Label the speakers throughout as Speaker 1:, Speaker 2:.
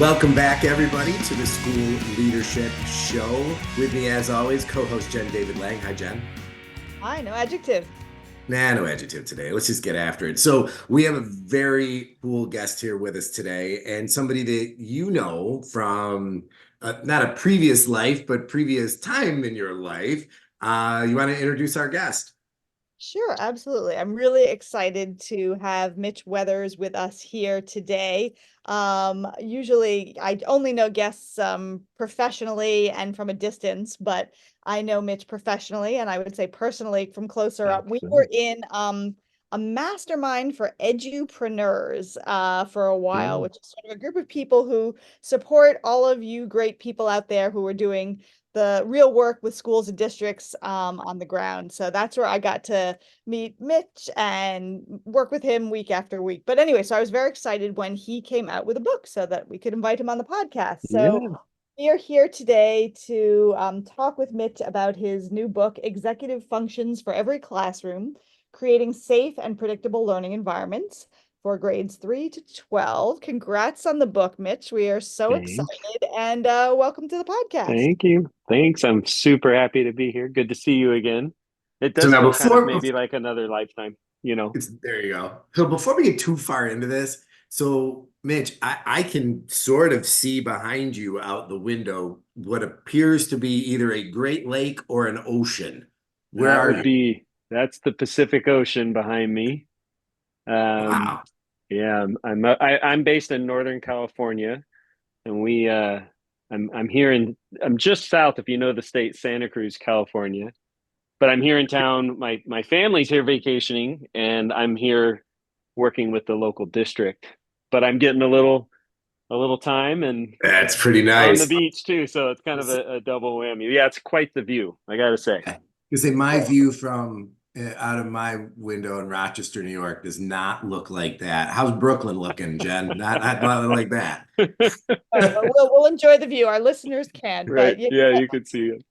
Speaker 1: Welcome back, everybody, to the School Leadership Show. With me, as always, co-host Jen David Lang. Hi, Jen.
Speaker 2: Hi, no adjective.
Speaker 1: Nah, no adjective today. Let's just get after it. So we have a very cool guest here with us today, and somebody that you know from not a previous life, but previous time in your life. You want to introduce our guest?
Speaker 2: Sure, absolutely. I'm really excited to have Mitch Weathers with us here today. Usually I only know guests professionally and from a distance, but I know Mitch professionally and I would say personally from closer up. We were
Speaker 3: Excellent.
Speaker 2: in a mastermind for edupreneurs for a while,
Speaker 3: Mm,
Speaker 2: which is sort of a group of people who support all of you great people out there who are doing the real work with schools and districts on the ground. So that's where I got to meet Mitch and work with him week after week. But anyway, so I was very excited when he came out with a book so that we could invite him on the podcast. So
Speaker 3: yeah,
Speaker 2: we are here today to talk with Mitch about his new book, Executive Functions for Every Classroom, Creating Safe and Predictable Learning Environments for grades 3 to 12. Congrats on the book, Mitch. We are so
Speaker 3: thanks.
Speaker 2: excited and welcome to the podcast.
Speaker 3: Thank you. Thanks. I'm super happy to be here. Good to see you again. It
Speaker 1: So
Speaker 3: does
Speaker 1: now,
Speaker 3: feel kind of maybe like another lifetime, you know.
Speaker 1: there you go. So before we get too far into this, so Mitch, I can sort of see behind you out the window what appears to be either a Great Lake or an ocean. Where
Speaker 3: That
Speaker 1: are
Speaker 3: would
Speaker 1: you?
Speaker 3: be that's the Pacific Ocean behind me. Um,
Speaker 1: Wow.
Speaker 3: yeah, I'm based in Northern California, and I'm just south, if you know the state, Santa Cruz, California. But I'm here in town. My family's here vacationing, and I'm here working with the local district. But I'm getting a little time and
Speaker 1: That's pretty
Speaker 3: on the
Speaker 1: nice.
Speaker 3: beach too, so it's kind of a double whammy. Yeah, it's quite the view, I gotta say.
Speaker 1: Because in my view from out of my window in Rochester, New York, does not look like that. How's Brooklyn looking, Jen? Not like that.
Speaker 2: Right, but we'll enjoy the view. Our listeners can,
Speaker 3: Right? Yeah, you could see it.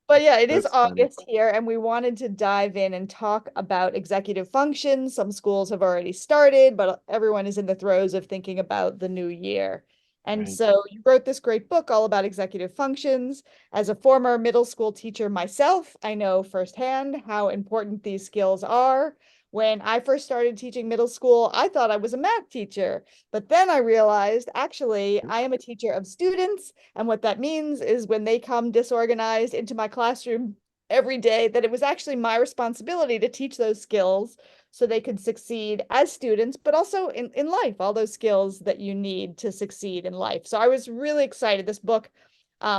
Speaker 2: but yeah, it is
Speaker 3: That's funny.
Speaker 2: August here, and we wanted to dive in and talk about executive functions. Some schools have already started, but everyone is in the throes of thinking about the new year. And
Speaker 3: Right.
Speaker 2: so you wrote this great book all about executive functions. As a former middle school teacher myself, I know firsthand how important these skills are. When I first started teaching middle school, I thought I was a math teacher, but then I realized actually I am a teacher of students, and what that means is when they come disorganized into my classroom every day, that it was actually my responsibility to teach those skills so they could succeed as students, but also in life, all those skills that you need to succeed in life. So I was really excited. This book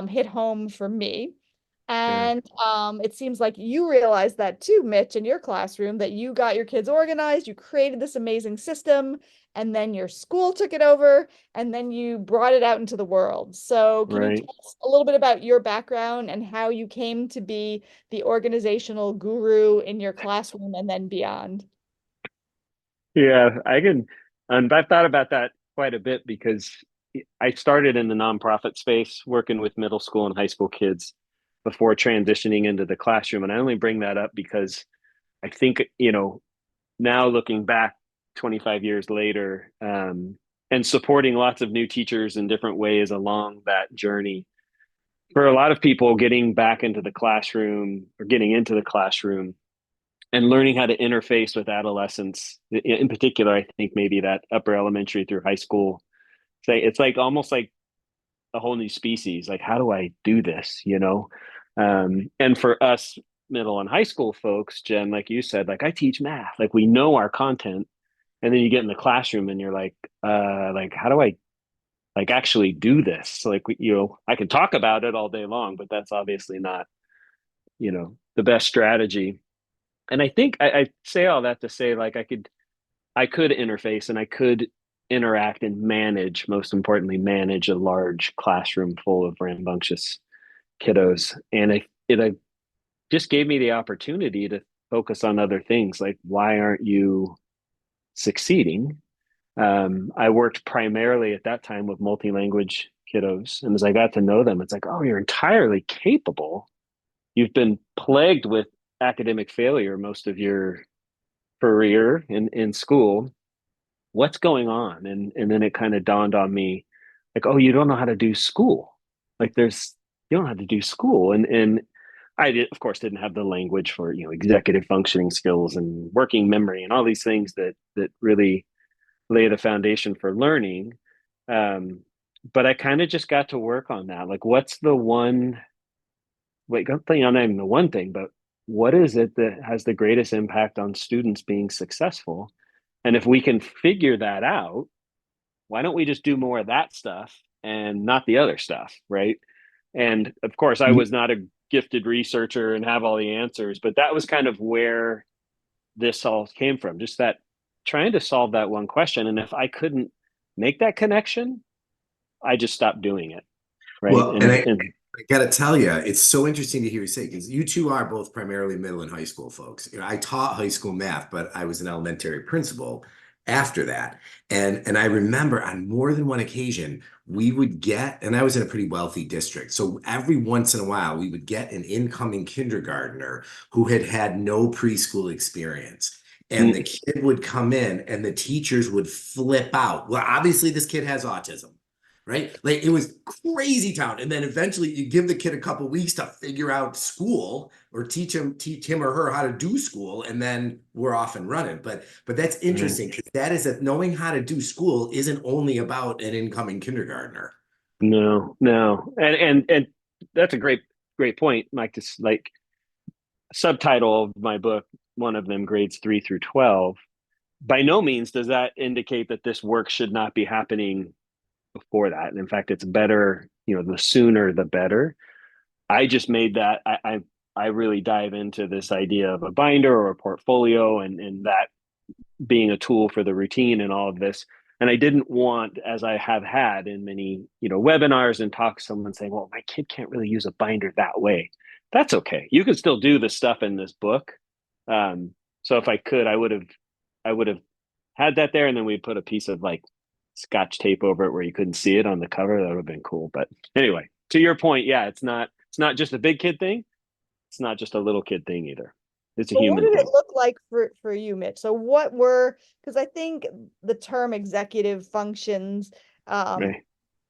Speaker 2: hit home for me.
Speaker 3: Yeah.
Speaker 2: And it seems like you realized that too, Mitch, in your classroom, that you got your kids organized, you created this amazing system, and then your school took it over, and then you brought it out into the world. So, can you
Speaker 3: Right.
Speaker 2: tell us a little bit about your background and how you came to be the organizational guru in your classroom and then beyond?
Speaker 3: Yeah, I can. And I've thought about that quite a bit because I started in the nonprofit space working with middle school and high school kids before transitioning into the classroom. And I only bring that up because I think, now looking back 25 years later, and supporting lots of new teachers in different ways along that journey, for a lot of people, getting back into the classroom or getting into the classroom and learning how to interface with adolescents in particular, I think maybe that upper elementary through high school, say it's like almost like a whole new species. Like, how do I do this? And for us middle and high school folks, Jen, like you said, like I teach math, like we know our content, and then you get in the classroom and you're like how do I like actually do this? Like, I can talk about it all day long, but that's obviously not, the best strategy. And I think I say all that to say, like, I could interface and I could interact and manage, most importantly, manage a large classroom full of rambunctious kiddos. And it just gave me the opportunity to focus on other things, like, why aren't you succeeding? I worked primarily at that time with multi-language kiddos. And as I got to know them, it's like, oh, you're entirely capable. You've been plagued with academic failure most of your career in school. What's going on? And then it kind of dawned on me, like, oh, you don't know how to do school. Like you don't know how to do school. And I did, of course, didn't have the language for, executive functioning skills and working memory and all these things that really lay the foundation for learning. Um, but I kind of just got to work on that. Like, what's the one, wait, not even the one thing, but what is it that has the greatest impact on students being successful? And if we can figure that out, why don't we just do more of that stuff and not the other stuff, right? And of course, I was not a gifted researcher and have all the answers, but that was kind of where this all came from, just that trying to solve that one question. And if I couldn't make that connection, I just stopped doing it, right?
Speaker 1: Well, and I got to tell you, it's so interesting to hear you say, because you two are both primarily middle and high school folks. I taught high school math, but I was an elementary principal after that. And I remember on more than one occasion, we would get, and I was in a pretty wealthy district. So every once in a while, we would get an incoming kindergartner who had had no preschool experience. And the kid would come in and the teachers would flip out. Well, obviously, this kid has autism, right? Like it was crazy town. And then eventually you give the kid a couple weeks to figure out school or teach him or her how to do school, and then we're off and running. But that's interesting because that is that knowing how to do school isn't only about an incoming kindergartner.
Speaker 3: No. And that's a great point, Mike. Just like subtitle of my book, one of them grades 3 through 12. By no means does that indicate that this work should not be happening before that. And in fact, it's better, the sooner the better. I just made that I really dive into this idea of a binder or a portfolio and that being a tool for the routine and all of this. And I didn't want, as I have had in many, webinars and talks, someone saying, well, my kid can't really use a binder that way. That's okay. You can still do the stuff in this book. So if I could, I would have had that there, and then we'd put a piece of like scotch tape over it where you couldn't see it on the cover. That would have been cool. But anyway, to your point, yeah, it's not just a big kid thing. It's not just a little kid thing either. It's a
Speaker 2: But what
Speaker 3: human
Speaker 2: did it
Speaker 3: thing.
Speaker 2: look like for you, Mitch? So because I think the term executive functions, um,
Speaker 3: Right.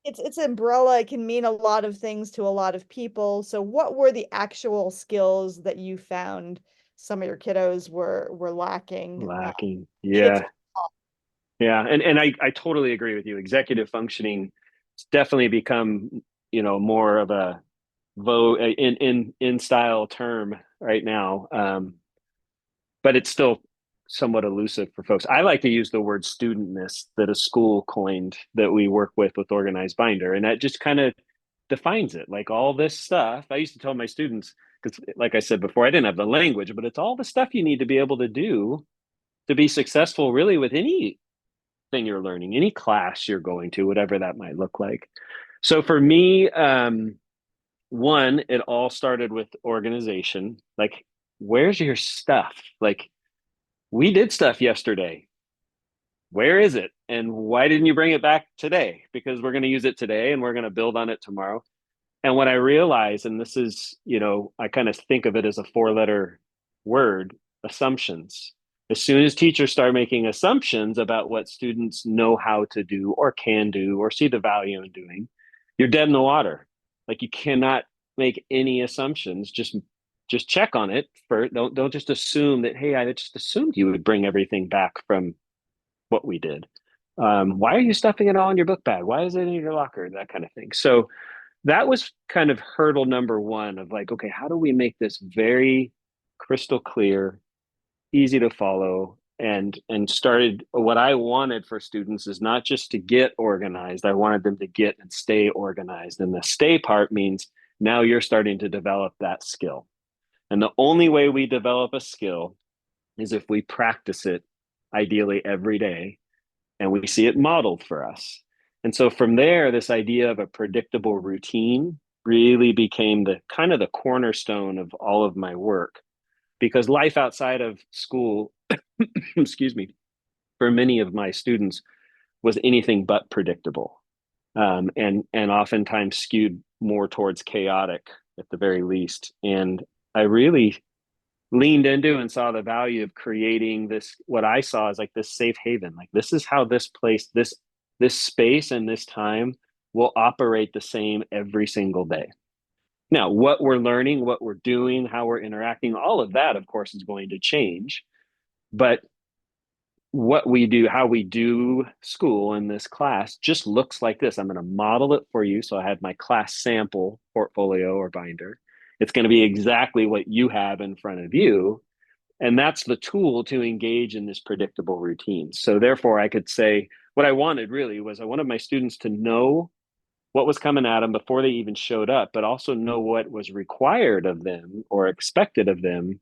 Speaker 2: it's umbrella. It can mean a lot of things to a lot of people. So what were the actual skills that you found some of your kiddos were lacking?
Speaker 3: Lacking.
Speaker 2: Needed
Speaker 3: Yeah.
Speaker 2: to-
Speaker 3: Yeah. And I totally agree with you. Executive functioning has definitely become, more of a vogue in style term right now. But it's still somewhat elusive for folks. I like to use the word studentness that a school coined that we work with Organized Binder. And that just kind of defines it. Like all this stuff, I used to tell my students, because like I said before, I didn't have the language, but it's all the stuff you need to be able to do to be successful really with anything you're learning, any class you're going to, whatever that might look like. So for me, one, it all started with organization. Like, where's your stuff? Like, we did stuff yesterday. Where is it? And why didn't you bring it back today? Because we're going to use it today and we're going to build on it tomorrow. And what I realize, and this is, I kind of think of it as a 4-letter word, assumptions. As soon as teachers start making assumptions about what students know how to do or can do or see the value in doing, you're dead in the water. Like you cannot make any assumptions. Just check on it first. Don't just assume that, hey, I just assumed you would bring everything back from what we did. Why are you stuffing it all in your book bag? Why is it in your locker? That kind of thing. So that was kind of hurdle number one of like, okay, how do we make this very crystal clear, easy to follow, and started what I wanted for students is not just to get organized. I wanted them to get and stay organized. And the stay part means now you're starting to develop that skill. And the only way we develop a skill is if we practice it ideally every day and we see it modeled for us. And so from there, this idea of a predictable routine really became the kind of the cornerstone of all of my work, because life outside of school, excuse me, for many of my students was anything but predictable, and oftentimes skewed more towards chaotic at the very least. And I really leaned into and saw the value of creating this, what I saw as like this safe haven. Like this is how this place, this space and this time will operate the same every single day. Now, what we're learning, what we're doing, how we're interacting, all of that, of course, is going to change. But what we do, how we do school in this class just looks like this. I'm going to model it for you. So I have my class sample portfolio or binder. It's going to be exactly what you have in front of you. And that's the tool to engage in this predictable routine. So therefore, I could say what I wanted really was I wanted my students to know what was coming at them before they even showed up, but also know what was required of them or expected of them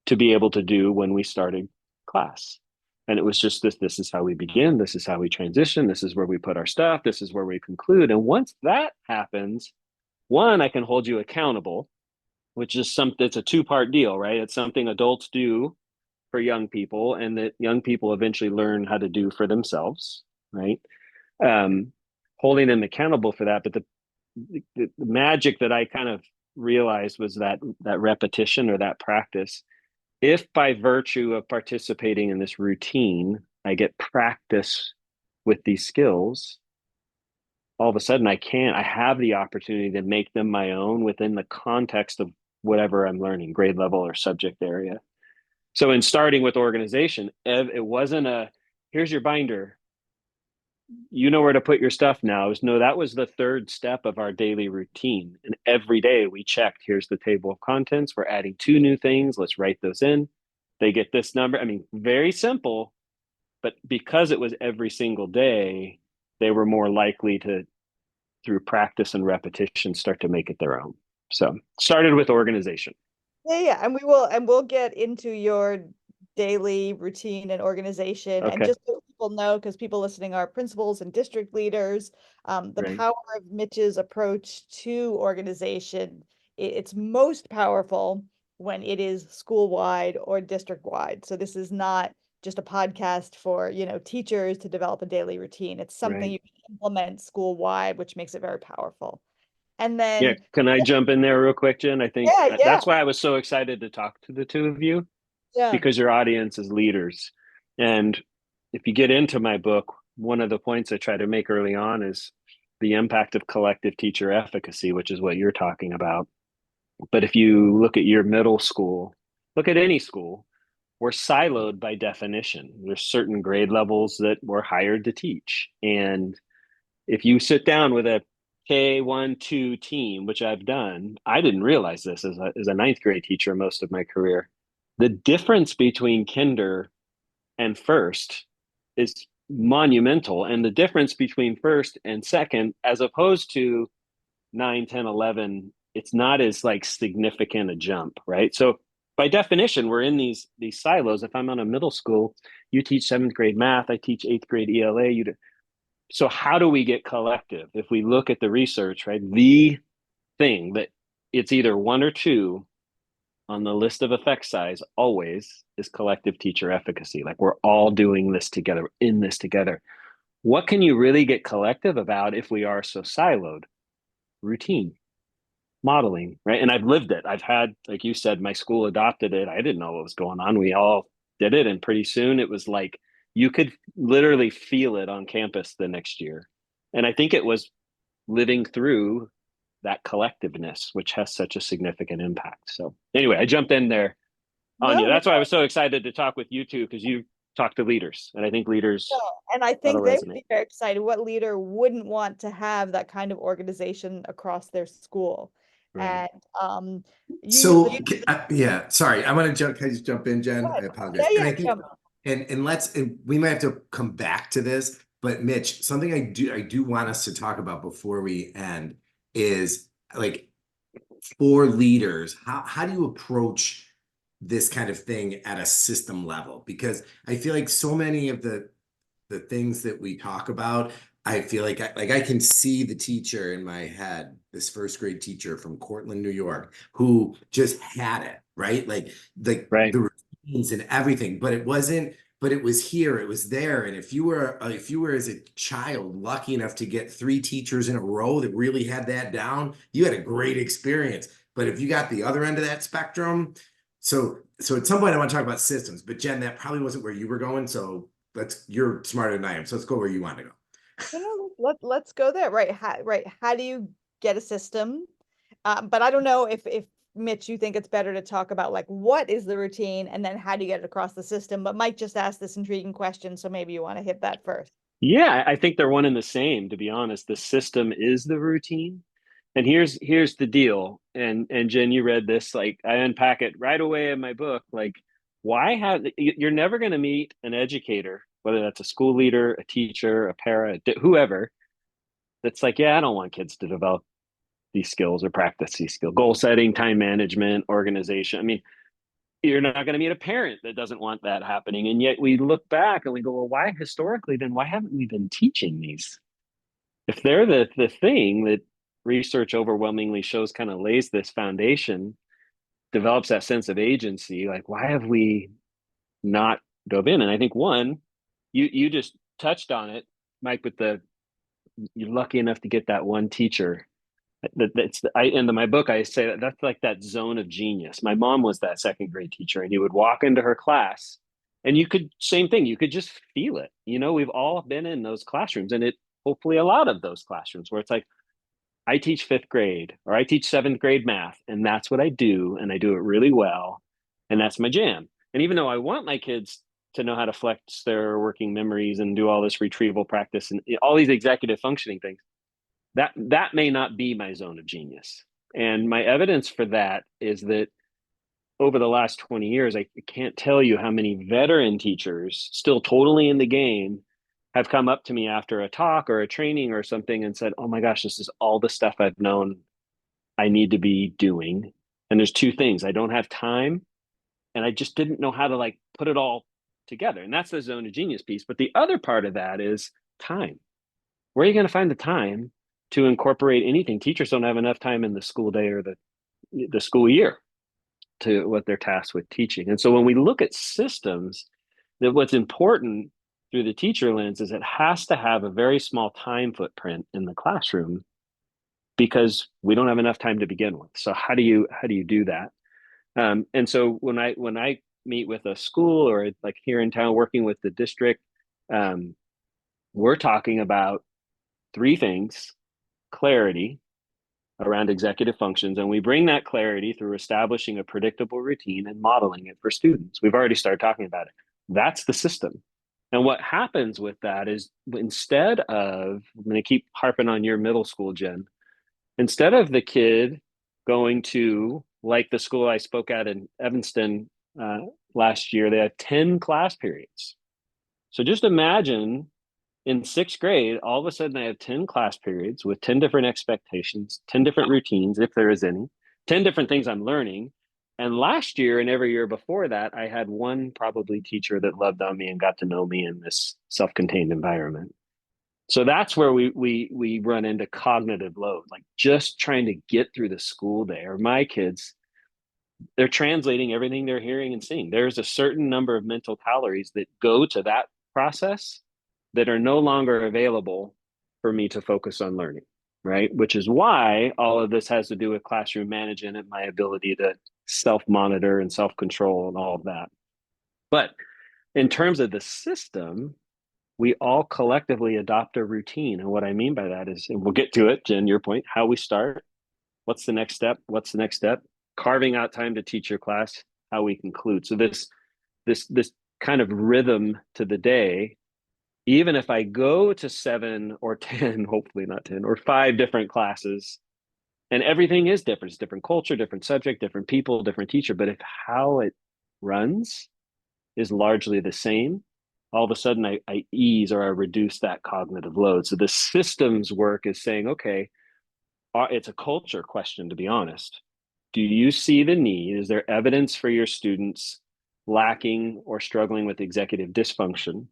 Speaker 3: to be able to do when we started class. And it was just this is how we begin, this is how we transition, this is where we put our stuff, this is where we conclude. And once that happens, one, I can hold you accountable, which is something, it's a two-part deal, right? It's something adults do for young people and that young people eventually learn how to do for themselves, right? Holding them accountable for that. But the magic that I kind of realized was that repetition or that practice. If by virtue of participating in this routine, I get practice with these skills, all of a sudden I have the opportunity to make them my own within the context of whatever I'm learning, grade level or subject area. So in starting with organization, it wasn't here's your binder, you know where to put your stuff now. No, that was the third step of our daily routine. And every day we checked, here's the table of contents. We're adding 2 new things. Let's write those in. They get this number. I mean, very simple, but because it was every single day, they were more likely to, through practice and repetition, start to make it their own. So started with organization.
Speaker 2: Yeah, and we'll get into your daily routine and organization. And
Speaker 3: Okay.
Speaker 2: just so people know, because people listening are principals and district leaders, the
Speaker 3: Right.
Speaker 2: power of Mitch's approach to organization, it's most powerful when it is school-wide or district-wide. So this is not just a podcast for, teachers to develop a daily routine. It's something
Speaker 3: Right.
Speaker 2: you can implement school-wide, which makes it very powerful. And
Speaker 3: Yeah.
Speaker 2: then,
Speaker 3: Can I jump in there real quick, Jen? I think
Speaker 2: yeah,
Speaker 3: that's why I was so excited to talk to the two of you,
Speaker 2: yeah.
Speaker 3: because your audience is leaders. And if you get into my book, one of the points I try to make early on is the impact of collective teacher efficacy, which is what you're talking about. But if you look at your middle school, look at any school, we're siloed by definition. There's certain grade levels that we're hired to teach. And if you sit down with a K1, 2 team, which I've done, I didn't realize this as a ninth grade teacher most of my career. The difference between kinder and first is monumental. And the difference between first and second, as opposed to 9, 10, 11, it's not as like significant a jump, right? So by definition, we're in these silos. If I'm on a middle school, you teach 7th grade math, I teach 8th grade ELA. So how do we get collective? If we look at the research, right, the thing that it's either 1 or 2 on the list of effect size always is collective teacher efficacy. Like we're all doing this together, in this together. What can you really get collective about if we are so siloed? Routine, modeling, right? And I've lived it. I've had, like you said, my school adopted it. I didn't know what was going on. We all did it. And pretty soon it was like, you could literally feel it on campus the next year. And I think it was living through that collectiveness, which has such a significant impact. So anyway, I jumped in there on you. That's why I was so excited to talk with you two, because you talk to leaders, and I think leaders,
Speaker 2: and I think
Speaker 3: that'll
Speaker 2: they would
Speaker 3: resonate.
Speaker 2: be very excited. What leader wouldn't want to have that kind of organization across their school?
Speaker 3: Right.
Speaker 2: And
Speaker 1: So yeah, sorry, I'm gonna jump. Can I just jump in, Jen? I apologize. And I think,
Speaker 2: jump.
Speaker 1: and we might have to come back to this, but Mitch, something I do want us to talk about before we end is like, for leaders, how do you approach this kind of thing at a system level? Because I feel like so many of the things that we talk about, I feel like I can see the teacher in my head, this 1st grade teacher from Cortland, New York, who just had it, right? Like
Speaker 3: Right.
Speaker 1: the routines and everything, but it wasn't, but it was here, it was there. And if you were as a child lucky enough to get 3 teachers in a row that really had that down, you had a great experience. But if you got the other end of that spectrum, so at some point I want to talk about systems, but Jen, that probably wasn't where you were going. So you're smarter than I am. So let's go where you want to go.
Speaker 2: No, let's go there. Right. How do you get a system? But I don't know if Mitch, you think it's better to talk about like what is the routine and then how do you get it across the system? But Mike just asked this intriguing question, so maybe you want to hit that first.
Speaker 3: Yeah, I think they're one and the same, to be honest. The system is the routine. And here's the deal. And Jen, you read this, like I unpack it right away in my book. Like, why have you're never going to meet an educator, whether that's a school leader, a teacher, a para, whoever, that's like, yeah, I don't want kids to develop these skills or practice these skills. Goal setting, time management, organization. I mean, you're not going to meet a parent that doesn't want that happening. And yet we look back and we go, well, why historically then why haven't we been teaching these? If they're the thing that research overwhelmingly shows kind of lays this foundation, develops that sense of agency, like why have we not dove in? And I think one, you just touched on it, Mike, with the you're lucky enough to get that one teacher that's I in my book I say that that's like that zone of genius. My mom was that second grade teacher, and you would walk into her class, and you could same thing. You could just feel it. You know, we've all been in those classrooms, and it hopefully a lot of those classrooms where it's like I teach fifth grade or I teach seventh grade math, and that's what I do, and I do it really well, and that's my jam. And even though I want my kids to know how to flex their working memories and do all this retrieval practice and all these executive functioning things, that may not be my zone of genius. And my evidence for that is that over the last 20 years, I can't tell you how many veteran teachers still totally in the game have come up to me after a talk or a training or something and said, oh my gosh, this is all the stuff I've known I need to be doing. And there's two things: I don't have time, and I just didn't know how to like put it all together. And that's the zone of genius piece. But the other part of that is time. Where are you going to find the time to incorporate anything? Teachers don't have enough time in the school day or the school year to what they're tasked with teaching. And so when we look at systems, that what's important through the teacher lens is it has to have a very small time footprint in the classroom because we don't have enough time to begin with. So how do you do that? And so when I meet with a school or like here in town working with the district, um, we're talking about three things: clarity around executive functions. And we bring that clarity through establishing a predictable routine and modeling it for students. We've already started talking about it. That's the system. And what happens with that is instead of, I'm going to keep harping on your middle school, Jen, instead of the kid going to, like the school I spoke at in Evanston last year, they had 10 class periods. So just imagine in sixth grade, all of a sudden I have 10 class periods with 10 different expectations, 10 different routines, if there is any, 10 different things I'm learning. And last year and every year before that, I had one probably teacher that loved on me and got to know me in this self-contained environment. So that's where we run into cognitive load, like just trying to get through the school day. Or my kids, they're translating everything they're hearing and seeing. There's a certain number of mental calories that go to that process that are no longer available for me to focus on learning, right? Which is why all of this has to do with classroom management and my ability to self monitor and self control and all of that. But in terms of the system, we all collectively adopt a routine. And what I mean by that is, and we'll get to it, Jen, your point, how we start, what's the next step, what's the next step, carving out time to teach your class, how we conclude. So this kind of rhythm to the day, even if I go to 7 or 10, hopefully not 10, or 5 different classes, and everything is different. It's different culture, different subject, different people, different teacher. But if how it runs is largely the same, all of a sudden I ease or I reduce that cognitive load. So the systems work is saying, okay, it's a culture question, to be honest. Do you see the need? Is there evidence for your students lacking or struggling with executive dysfunction?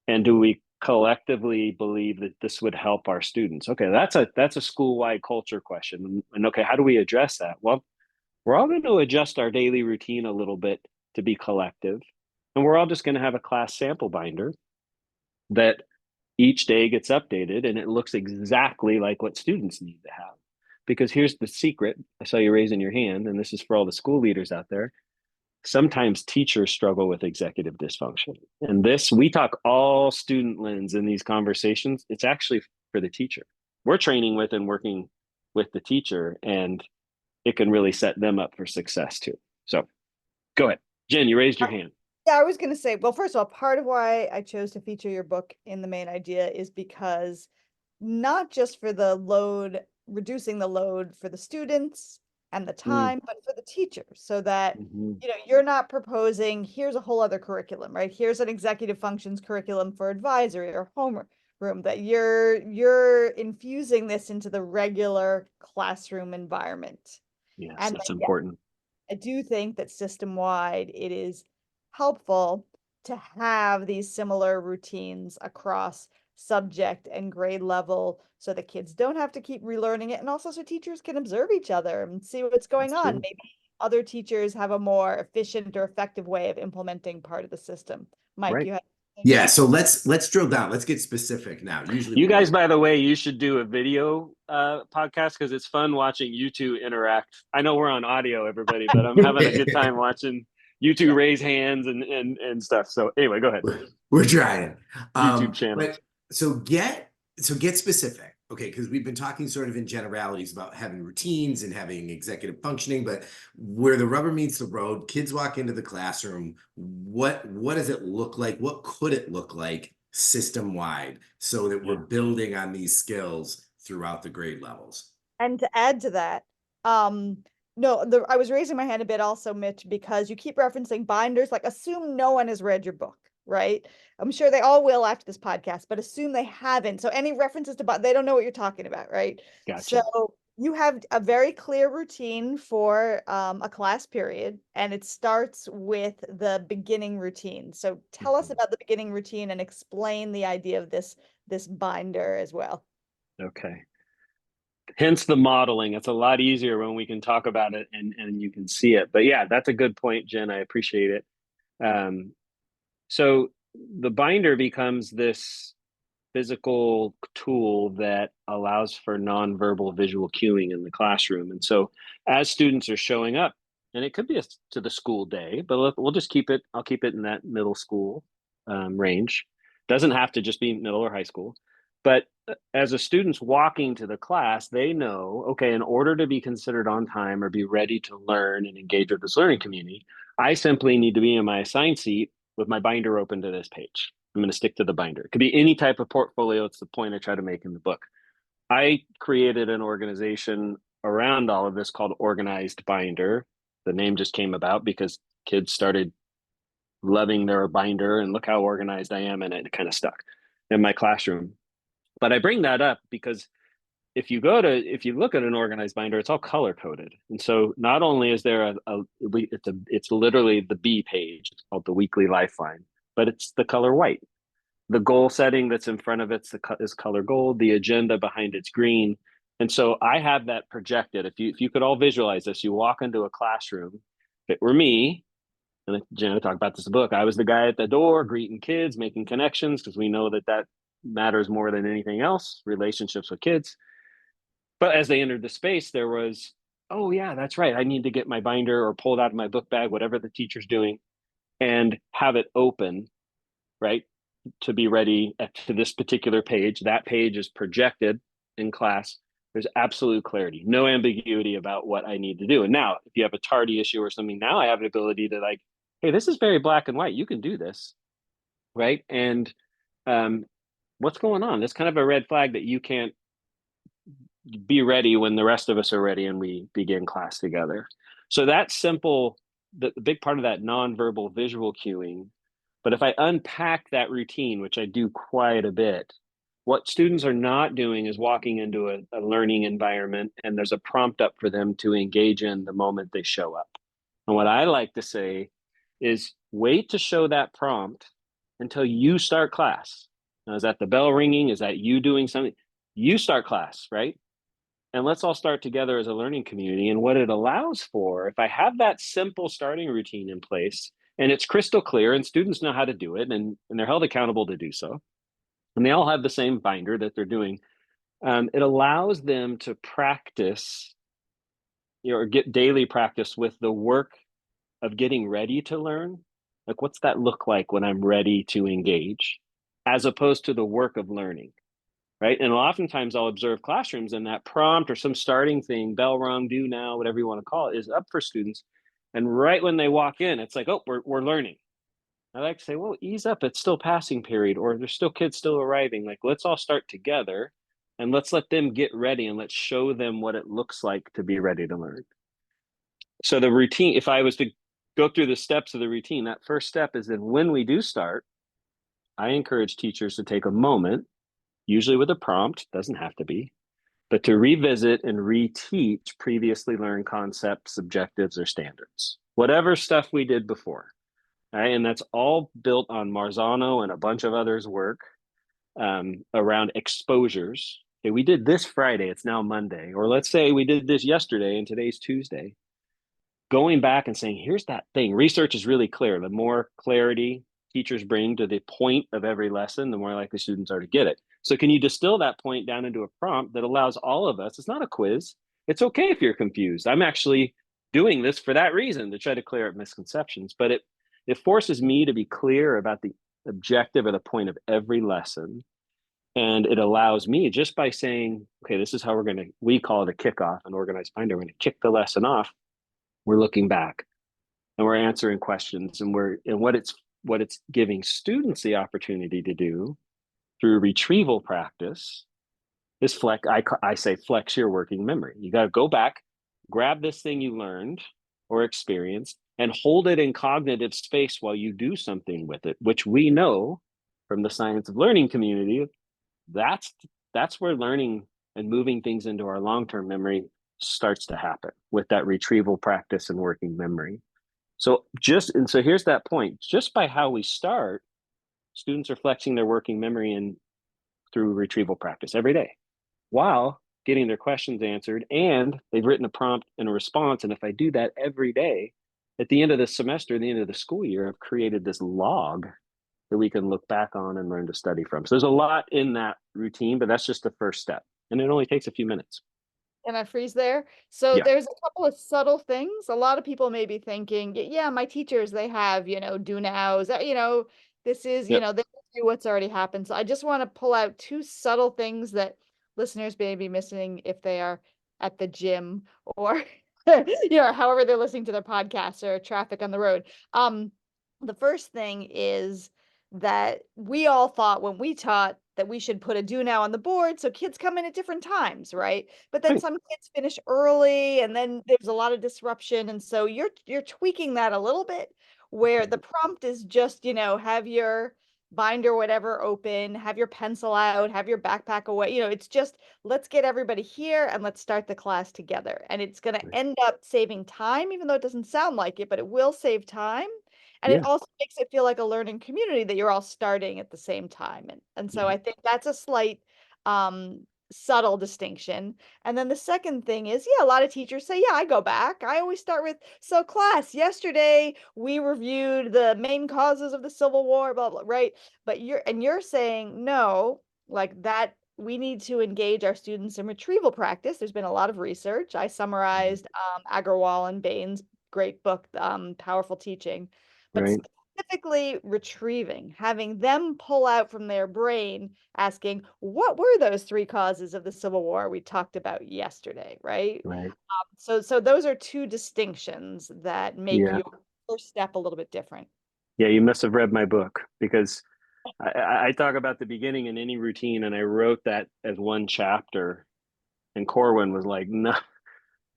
Speaker 3: And do we collectively believe that this would help our students? Okay, that's a school-wide culture question. And okay, how do we address that? Well, we're all going to adjust our daily routine a little bit to be collective. And we're all just going to have a class sample binder that each day gets updated and it looks exactly like what students need to have. Because here's the secret. I saw you raising your hand, and this is for all the school leaders out there. sometimes teachers struggle with executive dysfunction. And this, we talk all student lens in these conversations. It's actually for the teacher. We're training with and working with the teacher, and it can really set them up for success too. So go ahead. Jen, you raised your hand.
Speaker 2: Yeah, I was going to say, well, first of all, part of why I chose to feature your book in the main idea is because not just for the load, reducing the load for the students and the time, but for the teachers, so that
Speaker 3: Mm-hmm.
Speaker 2: you're not proposing, here's a whole other curriculum, right? Here's an executive functions curriculum for advisory or homeroom, that you're infusing this into the regular classroom environment.
Speaker 3: Yes,
Speaker 2: And
Speaker 3: that's
Speaker 2: then, yeah,
Speaker 3: important.
Speaker 2: I do think that system-wide, it is helpful to have these similar routines across subject and grade level so the kids don't have to keep relearning it, and also so teachers can observe each other and see what's going
Speaker 3: That's
Speaker 2: on.
Speaker 3: true.
Speaker 2: Maybe other teachers have a more efficient or effective way of implementing part of the system. Mike,
Speaker 3: Right.
Speaker 2: you had
Speaker 1: Yeah, so let's drill down. Let's get specific now. Usually
Speaker 3: You
Speaker 1: we
Speaker 3: guys,
Speaker 1: get
Speaker 3: by the way, you should do a video podcast because it's fun watching you two interact. I know we're on audio, everybody, but I'm having a good time watching you two
Speaker 2: Yeah.
Speaker 3: raise hands and stuff. So anyway, go ahead.
Speaker 1: we're trying.
Speaker 3: YouTube channel.
Speaker 1: But so get specific, okay? Because we've been talking sort of in generalities about having routines and having executive functioning, but where the rubber meets the road, kids walk into the classroom. What does it look like? What could it look like system wide so that we're
Speaker 3: Yeah.
Speaker 1: building on these skills throughout the grade levels?
Speaker 2: And to add to that, no, I was raising my hand a bit also, Mitch, because you keep referencing binders. Like, assume no one has read your book, right? I'm sure they all will after this podcast, but assume they haven't. So any references to they don't know what you're talking about, right?
Speaker 3: Gotcha.
Speaker 2: So you have a very clear routine for a class period, and it starts with the beginning routine. So tell us
Speaker 3: Mhm.
Speaker 2: about the beginning routine and explain the idea of this binder as well.
Speaker 3: Okay. Hence the modeling. It's a lot easier when we can talk about it and you can see it. But yeah, that's a good point, Jen. I appreciate it. So the binder becomes this physical tool that allows for nonverbal visual cueing in the classroom. And so as students are showing up, and it could be to the school day, but we'll just keep it, I'll keep it in that middle school range. Doesn't have to just be middle or high school. But as a student's walking to the class, they know, okay, in order to be considered on time or be ready to learn and engage with this learning community, I simply need to be in my assigned seat with my binder open to this page. I'm going to stick to the binder. It could be any type of portfolio. It's the point I try to make in the book. I created an organization around all of this called Organized Binder. The name just came about because kids started loving their binder and look how organized I am, and it kind of stuck in my classroom. But I bring that up because if you look at an organized binder, it's all color coded. And so not only is there it's literally the B page, it's called the weekly lifeline, but it's the color white. The goal setting that's in front of it is color gold. The agenda behind it's green. And so I have that projected. If you could all visualize this, you walk into a classroom. If it were me, and Jenna talked about this book, I was the guy at the door greeting kids, making connections, because we know that matters more than anything else, relationships with kids. But as they entered the space, there was, oh yeah, that's right. I need to get my binder or pull it out of my book bag, whatever the teacher's doing, and have it open, right, to be ready to this particular page. That page is projected in class. There's absolute clarity, no ambiguity about what I need to do. And now, if you have a tardy issue or something, now I have the ability to like, hey, this is very black and white. You can do this, right? And what's going on? That's kind of a red flag that you can't be ready when the rest of us are ready and we begin class together. So that's simple, the big part of that nonverbal visual cueing. But if I unpack that routine, which I do quite a bit, what students are not doing is walking into a learning environment and there's a prompt up for them to engage in the moment they show up. And what I like to say is wait to show that prompt until you start class. Now, is that the bell ringing? Is that you doing something? You start class, right? And let's all start together as a learning community. And what it allows for, if I have that simple starting routine in place and it's crystal clear and students know how to do it and they're held accountable to do so, and they all have the same binder that they're doing, it allows them to practice, or get daily practice with the work of getting ready to learn. Like, what's that look like when I'm ready to engage, as opposed to the work of learning, right? And oftentimes I'll observe classrooms and that prompt or some starting thing, bell rung, do now, whatever you want to call it, is up for students. And right when they walk in, it's like, oh, we're learning. I like to say, well, ease up. It's still passing period, or there's still kids still arriving. Like, let's all start together and let's let them get ready and let's show them what it looks like to be ready to learn. So the routine, if I was to go through the steps of the routine, that first step is that when we do start, I encourage teachers to take a moment, usually with a prompt, doesn't have to be, but to revisit and reteach previously learned concepts, objectives, or standards, whatever stuff we did before. Right? And that's all built on Marzano and a bunch of others' work around exposures. Okay, we did this Friday, it's now Monday. Or let's say we did this yesterday and today's Tuesday. Going back and saying, here's that thing. Research is really clear. The more clarity teachers bring to the point of every lesson, the more likely students are to get it. So can you distill that point down into a prompt that allows all of us, it's not a quiz. It's okay if you're confused. I'm actually doing this for that reason, to try to clear up misconceptions, but it forces me to be clear about the objective or the point of every lesson. And it allows me, just by saying, okay, this is how we call it a kickoff, an organized binder. We're going to kick the lesson off. We're looking back and we're answering questions, and what it's giving students the opportunity to do through retrieval practice is I say flex your working memory. You got to go back, grab this thing you learned or experienced, and hold it in cognitive space while you do something with it, which we know from the science of learning community, that's where learning and moving things into our long-term memory starts to happen, with that retrieval practice and working memory. So here's that point. Just by how we start, students are flexing their working memory and through retrieval practice every day, while getting their questions answered, and they've written a prompt and a response. And if I do that every day, at the end of the semester, the end of the school year, I've created this log that we can look back on and learn to study from. So there's a lot in that routine, but that's just the first step. And it only takes a few minutes.
Speaker 2: Can I freeze there? So
Speaker 3: Yeah.
Speaker 2: there's a couple of subtle things. A lot of people may be thinking, yeah, my teachers, they have, do nows, this is,
Speaker 3: Yep.
Speaker 2: they do what's already happened. So I just want to pull out two subtle things that listeners may be missing if they are at the gym or, however they're listening to their podcast or traffic on the road. The first thing is that we all thought when we taught that we should put a do now on the board so kids come in at different times, right? But then
Speaker 3: Right.
Speaker 2: some kids finish early and then there's a lot of disruption. And so you're tweaking that a little bit, where the prompt is just, have your binder, whatever, open, have your pencil out, have your backpack away. It's just, let's get everybody here and let's start the class together. And it's going to end up saving time, even though it doesn't sound like it, but it will save time. And it
Speaker 3: Yeah.
Speaker 2: also makes it feel like a learning community that you're all starting at the same time. And so
Speaker 3: Yeah.
Speaker 2: I think that's a slight subtle distinction. And then the second thing is, yeah, a lot of teachers say, yeah, I go back. I always start with, so class, yesterday we reviewed the main causes of the Civil War, blah, blah, right? But you're saying, no, like that, we need to engage our students in retrieval practice. There's been a lot of research. I summarized Agarwal and Bain's great book, Powerful Teaching. But
Speaker 3: Right.
Speaker 2: specifically retrieving, having them pull out from their brain, asking, what were those three causes of the Civil War we talked about yesterday, right?
Speaker 3: Right.
Speaker 2: So those are two distinctions that make
Speaker 3: Yeah.
Speaker 2: your first step a little bit different.
Speaker 3: Yeah. You must have read my book, because I talk about the beginning in any routine, and I wrote that as one chapter. And Corwin was like, no,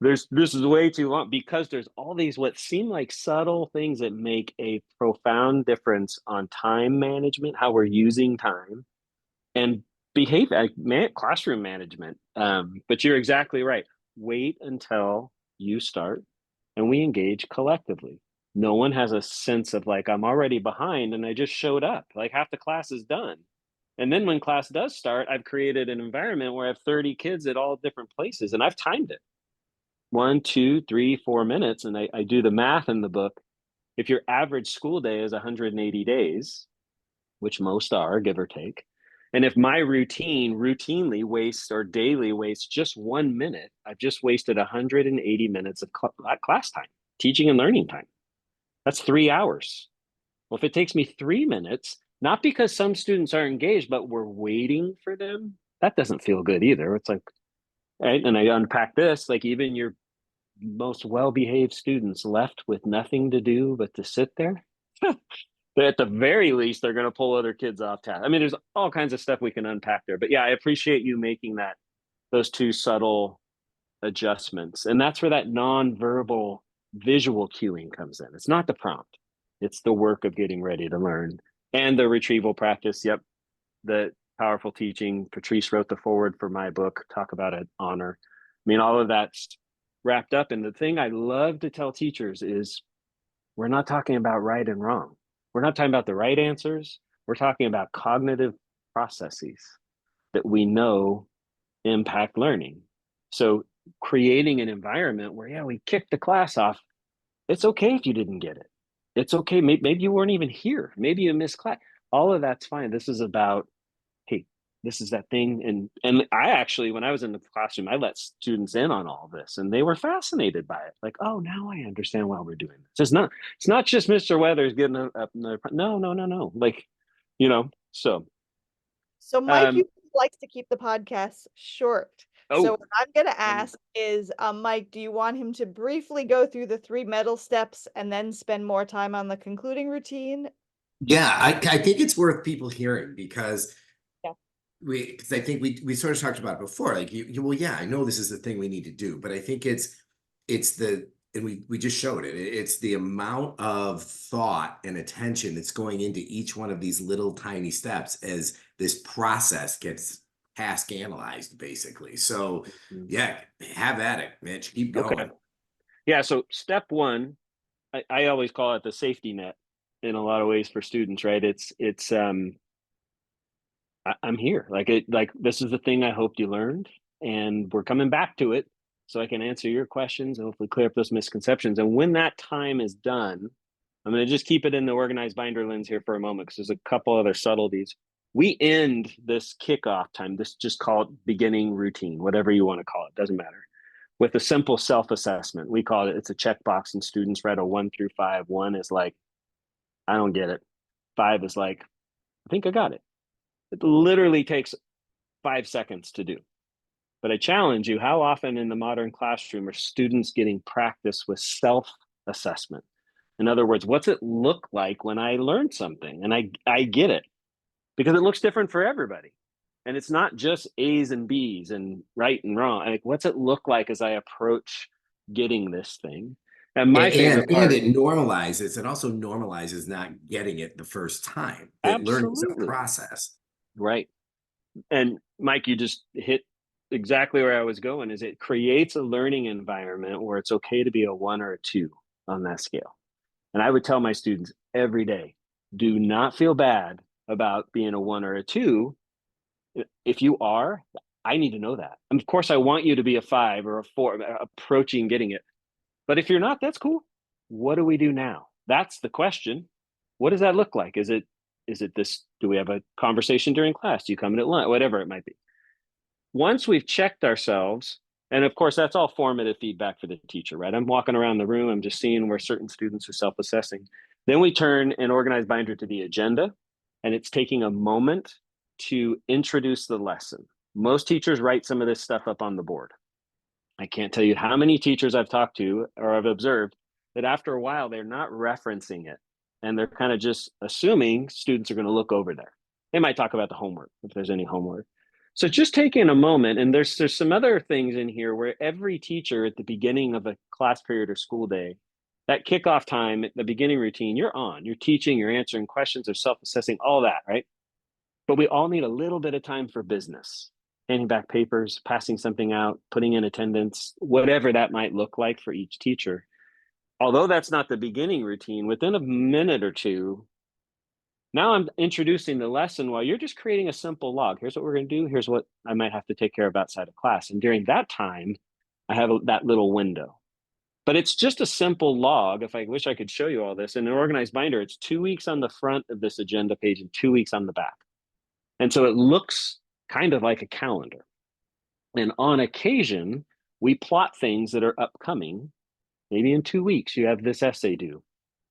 Speaker 3: this is way too long, because there's all these what seem like subtle things that make a profound difference on time management, how we're using time, and behavior, classroom management. But you're exactly right. Wait until you start and we engage collectively. No one has a sense of like, I'm already behind and I just showed up. Like, half the class is done. And then when class does start, I've created an environment where I have 30 kids at all different places, and I've timed it 1, 2, 3, 4 minutes. And I do the math in the book. If your average school day is 180 days, which most are, give or take, and if my routine routinely wastes or daily wastes just 1 minute, I've just wasted 180 minutes of class time, teaching and learning time. That's 3 hours. Well, if it takes me 3 minutes, not because some students are engaged, but we're waiting for them, that doesn't feel good either. It's like, right? And I unpack this, like even your most well-behaved students left with nothing to do but to sit there. At the very least, they're going to pull other kids off task. I mean, there's all kinds of stuff we can unpack there. But yeah, I appreciate you making those two subtle adjustments. And that's where that nonverbal visual cueing comes in. It's not the prompt. It's the work of getting ready to learn and the retrieval practice. Yep. The powerful teaching. Patrice wrote the foreword for my book, Talk About It, Honor. I mean, all of that's wrapped up. And the thing I love to tell teachers is we're not talking about right and wrong. We're not talking about the right answers. We're talking about cognitive processes that we know impact learning. So creating an environment where, yeah, we kick the class off. It's okay if you didn't get it. It's okay. Maybe you weren't even here. Maybe you missed class. All of that's fine. This is about, hey, this is that thing. And I actually, when I was in the classroom, I let students in on all this, and they were fascinated by it. Like, oh, now I understand why we're doing this. It's not just Mr. Weathers getting up. No. Like, so.
Speaker 2: So Mike likes to keep the podcast short. So what I'm going to ask is, Mike, do you want him to briefly go through the 3 MEDAL steps and then spend more time on the concluding routine?
Speaker 1: Yeah, I think it's worth people hearing because
Speaker 2: Yeah.
Speaker 1: because I think we sort of talked about it before. Like well, yeah, I know this is the thing we need to do, but I think it's and we just showed it. It's the amount of thought and attention that's going into each one of these little tiny steps as this process gets task analyzed, basically. So yeah, have at it, Mitch. Keep going.
Speaker 3: Okay. Yeah. So step one, I always call it the safety net in a lot of ways for students, right? I'm here. Like this is the thing I hoped you learned, and we're coming back to it so I can answer your questions and hopefully clear up those misconceptions. And when that time is done, I'm going to just keep it in the organized binder lens here for a moment because there's a couple other subtleties. We end this kickoff time, this just call it beginning routine, whatever you want to call it, doesn't matter, with a simple self-assessment. We call it, it's a checkbox, and students write a 1 through 5. 1 is like, I don't get it. 5 is like, I think I got it. It literally takes 5 seconds to do. But I challenge you, how often in the modern classroom are students getting practice with self-assessment? In other words, what's it look like when I learn something and I get it? Because it looks different for everybody. And it's not just A's and B's and right and wrong. Like, what's it look like as I approach getting this thing? And my favorite part,
Speaker 1: and it normalizes. It also normalizes not getting it the first time. That learning is a process.
Speaker 3: Right. And Mike, you just hit exactly where I was going. Is it creates a learning environment where it's okay to be a 1 or a 2 on that scale. And I would tell my students every day, do not feel bad about being a 1 or a 2. If you are, I need to know that. And of course, I want you to be a 5 or a 4, approaching getting it. But if you're not, that's cool. What do we do now? That's the question. What does that look like? Is it this? Do we have a conversation during class? Do you come in at lunch? Whatever it might be. Once we've checked ourselves, and of course, that's all formative feedback for the teacher, right? I'm walking around the room. I'm just seeing where certain students are self-assessing. Then we turn an organized binder to the agenda, and it's taking a moment to introduce the lesson. Most teachers write some of this stuff up on the board. I can't tell you how many teachers I've talked to or I've observed that after a while, they're not referencing it. And they're kind of just assuming students are going to look over there. They might talk about the homework, if there's any homework. So just taking a moment, and there's some other things in here where every teacher at the beginning of a class period or school day, that kickoff time, the beginning routine, you're on. You're teaching, you're answering questions, or self-assessing, all that, right? But we all need a little bit of time for business. Handing back papers, passing something out, putting in attendance, whatever that might look like for each teacher. Although that's not the beginning routine, within a minute or two, now I'm introducing the lesson while you're just creating a simple log. Here's what we're going to do. Here's what I might have to take care of outside of class. And during that time, I have that little window. But it's just a simple log. If I wish I could show you all this. In an organized binder, it's 2 weeks on the front of this agenda page and 2 weeks on the back. And so it looks kind of like a calendar. And on occasion, we plot things that are upcoming. Maybe in 2 weeks, you have this essay due.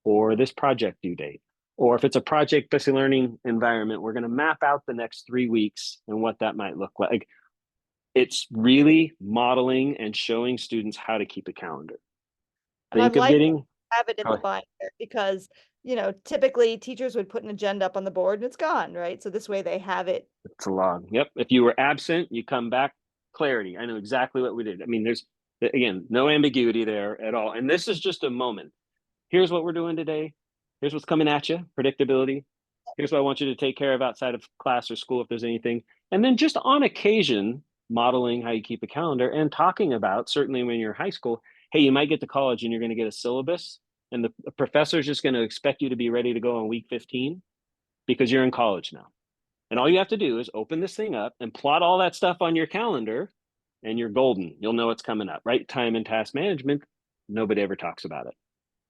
Speaker 3: or this project due date. Or if it's a project-based learning environment, we're going to map out the next 3 weeks and what that might look like. It's really modeling and showing students how to keep a calendar.
Speaker 2: And I
Speaker 3: Think of
Speaker 2: like
Speaker 3: getting,
Speaker 2: have it in the binder because, you know, typically teachers would put an agenda up on the board and it's gone, right? So this way they have it.
Speaker 3: it's a log. Yep. If you were absent, you come back, clarity. I know exactly what we did. I mean, there's, again, no ambiguity there at all. And this is just a moment. Here's what we're doing today. Here's what's coming at you, predictability. Here's what I want you to take care of outside of class or school if there's anything. And then just on occasion, modeling how you keep a calendar and talking about, certainly when you're in high school, hey, you might get to college and you're going to get a syllabus and the professor is just going to expect you to be ready to go on week 15 because you're in college now. And all you have to do is open this thing up and plot all that stuff on your calendar and you're golden. You'll know what's coming up, right? Time and task management. Nobody ever talks about it.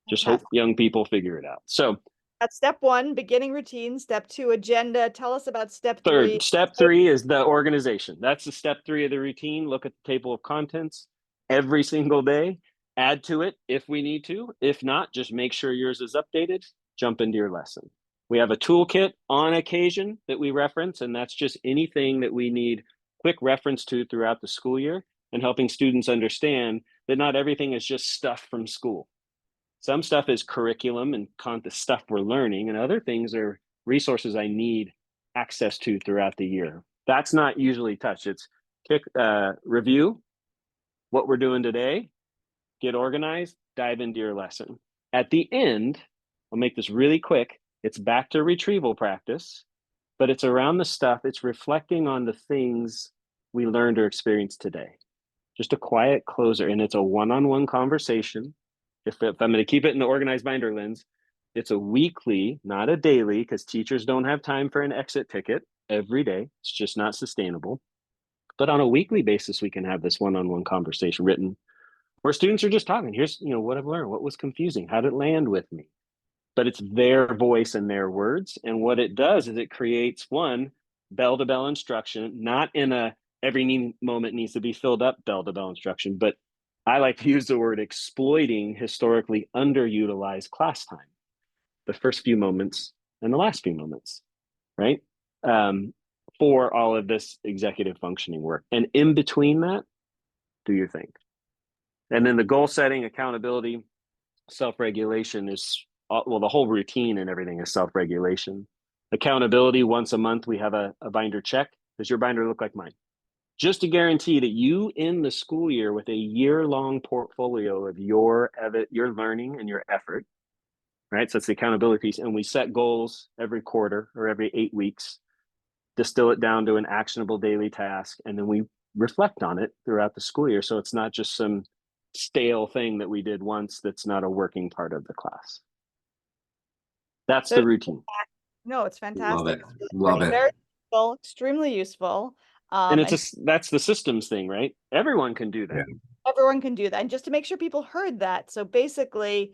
Speaker 3: Just hope young people figure it out. So
Speaker 2: that's step 1, beginning routine. Step 2, agenda. Tell us about step 3.
Speaker 3: Step 3 is the organization. That's the step 3 of the routine. Look at the table of contents every single day. Add to it if we need to. If not, just make sure yours is updated. Jump into your lesson. We have a toolkit on occasion that we reference, and that's just anything that we need quick reference to throughout the school year and helping students understand that not everything is just stuff from school. Some stuff is curriculum and stuff we're learning, and other things are resources I need access to throughout the year. That's not usually touched. It's review what we're doing today, get organized, dive into your lesson. At the end, I'll make this really quick. It's back to retrieval practice, but it's around the stuff. It's reflecting on the things we learned or experienced today. Just a quiet closer, and it's a one-on-one conversation. If I'm going to keep it in the organized binder lens, it's a weekly, not a daily, because teachers don't have time for an exit ticket every day. It's just not sustainable. But on a weekly basis, we can have this one-on-one conversation written where students are just talking. Here's, what I've learned. What was confusing? How did it land with me? But it's their voice and their words. And what it does is it creates one bell-to-bell instruction, not in a every moment needs to be filled up bell-to-bell instruction, but I like to use the word exploiting historically underutilized class time, the first few moments and the last few moments, right? For all of this executive functioning work. And in between that, do your thing. And then the goal setting, accountability, self-regulation is, well, the whole routine and everything is self-regulation. Accountability, once a month, we have a binder check. Does your binder look like mine? Just to guarantee that you end the school year with a year-long portfolio of your learning and your effort, right? So it's the accountability piece. And we set goals every quarter or every 8 weeks, distill it down to an actionable daily task, and then we reflect on it throughout the school year. So it's not just some stale thing that we did once that's not a working part of the class. That's the routine.
Speaker 2: No, it's fantastic.
Speaker 1: Love it.
Speaker 2: Very useful, extremely useful.
Speaker 3: And that's the systems thing, right? Everyone can do that.
Speaker 1: Yeah.
Speaker 2: Everyone can do that. And just to make sure people heard that. So basically,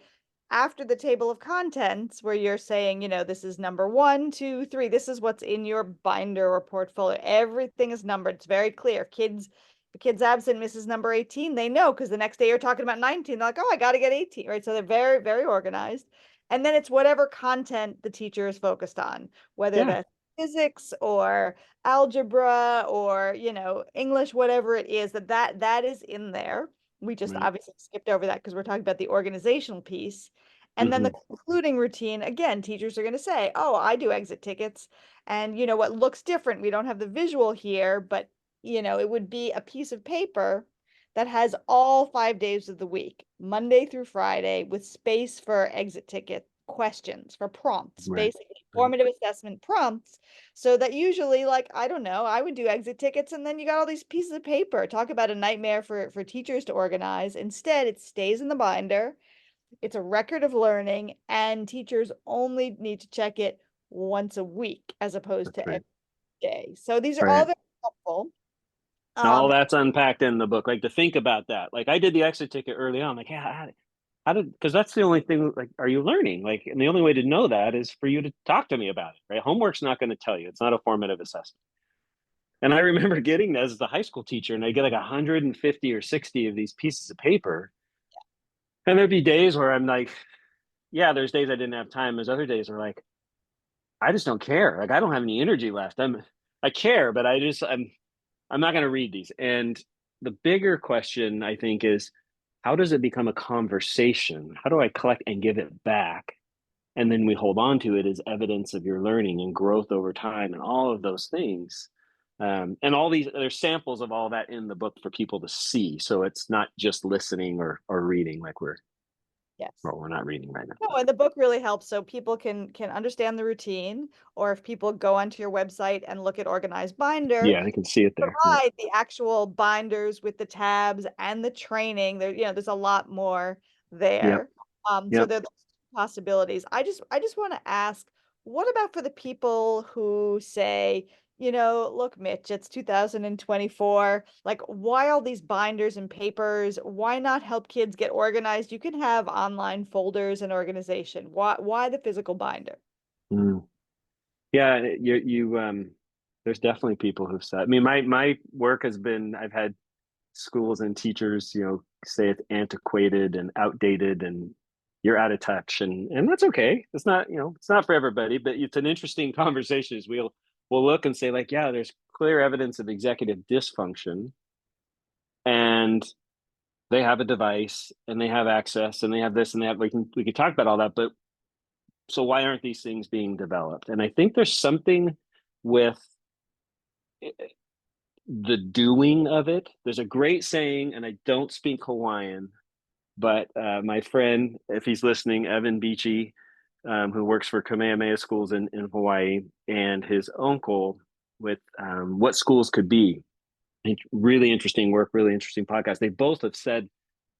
Speaker 2: after the table of contents, where you're saying, this is number 1, 2, 3, this is what's in your binder or portfolio. Everything is numbered. It's very clear. The kid's absent, misses number 18. They know because the next day you're talking about 19. They're like, oh, I got to get 18, right? So they're very, very organized. And then it's whatever content the teacher is focused on, whether that's physics or algebra or English, whatever it is, that is in there. We just obviously skipped over that because we're talking about the organizational piece. And then the concluding routine, again, teachers are going to say, oh, I do exit tickets, and what looks different, we don't have the visual here, but it would be a piece of paper that has all 5 days of the week, Monday through Friday, with space for exit ticket questions, for prompts, basically formative assessment prompts, so that usually, I don't know, I would do exit tickets, and then you got all these pieces of paper. Talk about a nightmare for teachers to organize. Instead, it stays in the binder. It's a record of learning, and teachers only need to check it once a week as opposed to every day. So these are all very helpful.
Speaker 3: All that's unpacked in the book. To think about that. I did the exit ticket early on. Because that's the only thing, are you learning? And the only way to know that is for you to talk to me about it, right? Homework's not going to tell you. It's not a formative assessment. And I remember getting that as a high school teacher, and I get 150 or 60 of these pieces of paper. And there'd be days where I'm like, yeah, there's days I didn't have time. There's other days where like, I just don't care. Like I don't have any energy left. I care, but I'm not going to read these. And the bigger question I think is, how does it become a conversation? How do I collect and give it back? And then we hold on to it as evidence of your learning and growth over time and all of those things. And all these, there's samples of all that in the book for people to see. So it's not just listening or reading like
Speaker 2: Yes.
Speaker 3: we're not reading right now.
Speaker 2: No, and the book really helps so people can understand the routine, or if people go onto your website and look at Organized Binder,
Speaker 3: Yeah, I can see it there. Yeah.
Speaker 2: provide the actual binders with the tabs and the training. There, there's a lot more
Speaker 3: Yep.
Speaker 2: there. So
Speaker 3: Yep.
Speaker 2: there are those possibilities. I just want to ask, what about for the people who say, look, Mitch, it's 2024. Like, why all these binders and papers? Why not help kids get organized? You can have online folders and organization. Why the physical binder?
Speaker 3: Mm. Yeah, there's definitely people who've said, I mean, my work has been, I've had schools and teachers, say it's antiquated and outdated and you're out of touch, and that's okay. It's not, it's not for everybody, but it's an interesting conversation as we'll look and say like, yeah, there's clear evidence of executive dysfunction, and they have a device and they have access and they have this and that. We can talk about all that, but so why aren't these things being developed? And I think there's something with the doing of it. There's a great saying, and I don't speak Hawaiian, but my friend, if he's listening, Evan Beachy, who works for Kamehameha Schools in Hawaii, and his uncle with What Schools Could Be. Really interesting work, really interesting podcast. They both have said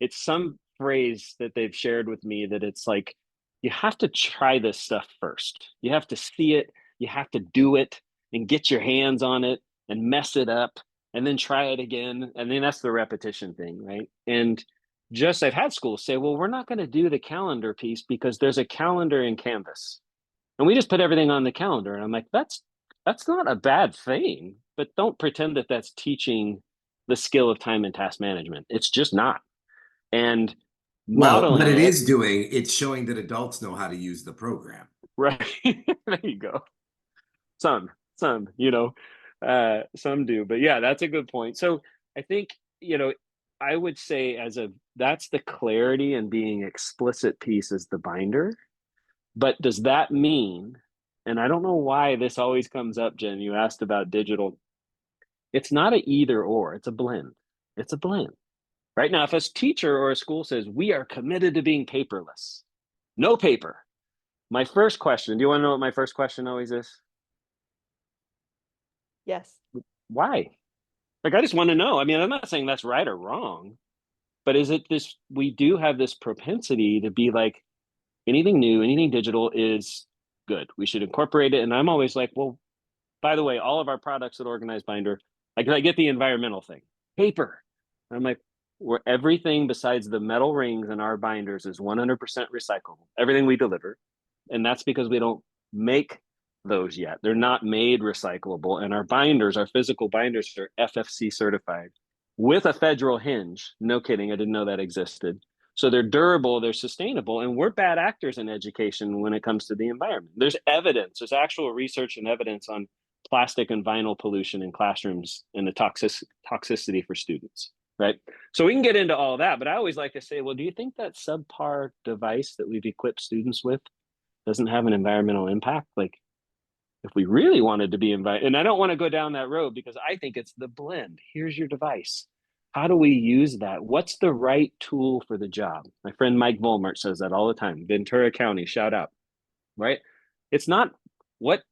Speaker 3: it's some phrase that they've shared with me that it's like, you have to try this stuff first. You have to see it, you have to do it and get your hands on it and mess it up and then try it again. And then that's the repetition thing, right? And just I've had schools say, well, we're not going to do the calendar piece because there's a calendar in Canvas. And we just put everything on the calendar. And I'm like, that's not a bad thing, but don't pretend that that's teaching the skill of time and task management. It's just not. And
Speaker 1: Well, what
Speaker 3: modeling
Speaker 1: it
Speaker 3: it,
Speaker 1: is doing, it's showing that adults know how to use the program.
Speaker 3: right? There you go. Some, some do, but yeah, that's a good point. So I think, I would say that's the clarity and being explicit piece is the binder. But does that mean, and I don't know why this always comes up, Jen, you asked about digital. It's not a either or, it's a blend. It's a blend. Right now, if a teacher or a school says, we are committed to being paperless, no paper. My first question, do you want to know what my first question always is?
Speaker 2: Yes.
Speaker 3: Why? Like, I just want to know. I mean, I'm not saying that's right or wrong, but is it this, we do have this propensity to be like, anything new, anything digital is good. We should incorporate it. And I'm always like, well, by the way, all of our products at Organized Binder, I get the environmental thing, paper. And I'm like, where everything besides the metal rings in our binders is 100% recyclable, everything we deliver. And that's because we don't make those yet. They're not made recyclable. And our binders, our physical binders, are FFC certified with a federal hinge. No kidding. I didn't know that existed. So they're durable, they're sustainable, and we're bad actors in education when it comes to the environment. There's evidence, there's actual research and evidence on plastic and vinyl pollution in classrooms and the toxicity for students, right? So we can get into all that, but I always like to say, well, do you think that subpar device that we've equipped students with doesn't have an environmental impact? Like, if we really wanted to be invited, and I don't want to go down that road because I think it's the blend. Here's your device. How do we use that? What's the right tool for the job? My friend Mike Volmert says that all the time. Ventura County, shout out, right? It's not what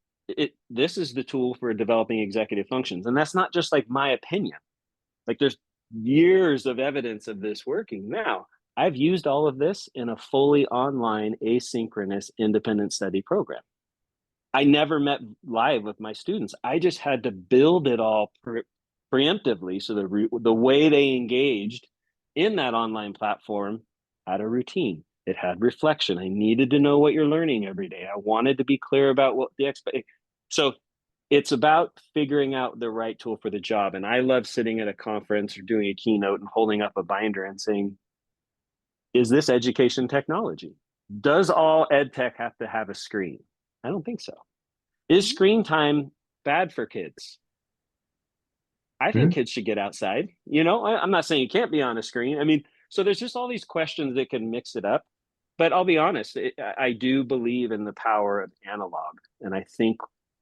Speaker 3: this is the tool for developing executive functions. And that's not just like my opinion. Like there's years of evidence of this working. Now, I've used all of this in a fully online, asynchronous, independent study program. I never met live with my students. I just had to build it all preemptively. So the way they engaged in that online platform had a routine. It had reflection. I needed to know what you're learning every day. I wanted to be clear about what the So it's about figuring out the right tool for the job. And I love sitting at a conference or doing a keynote and holding up a binder and saying, is this education technology? Does all ed tech have to have a screen? I don't think so. Is screen time bad for kids? I think kids should get outside. I'm not saying you can't be on a screen. I mean, so there's just all these questions that can mix it up. But I'll be honest, I do believe in the power of analog, and I think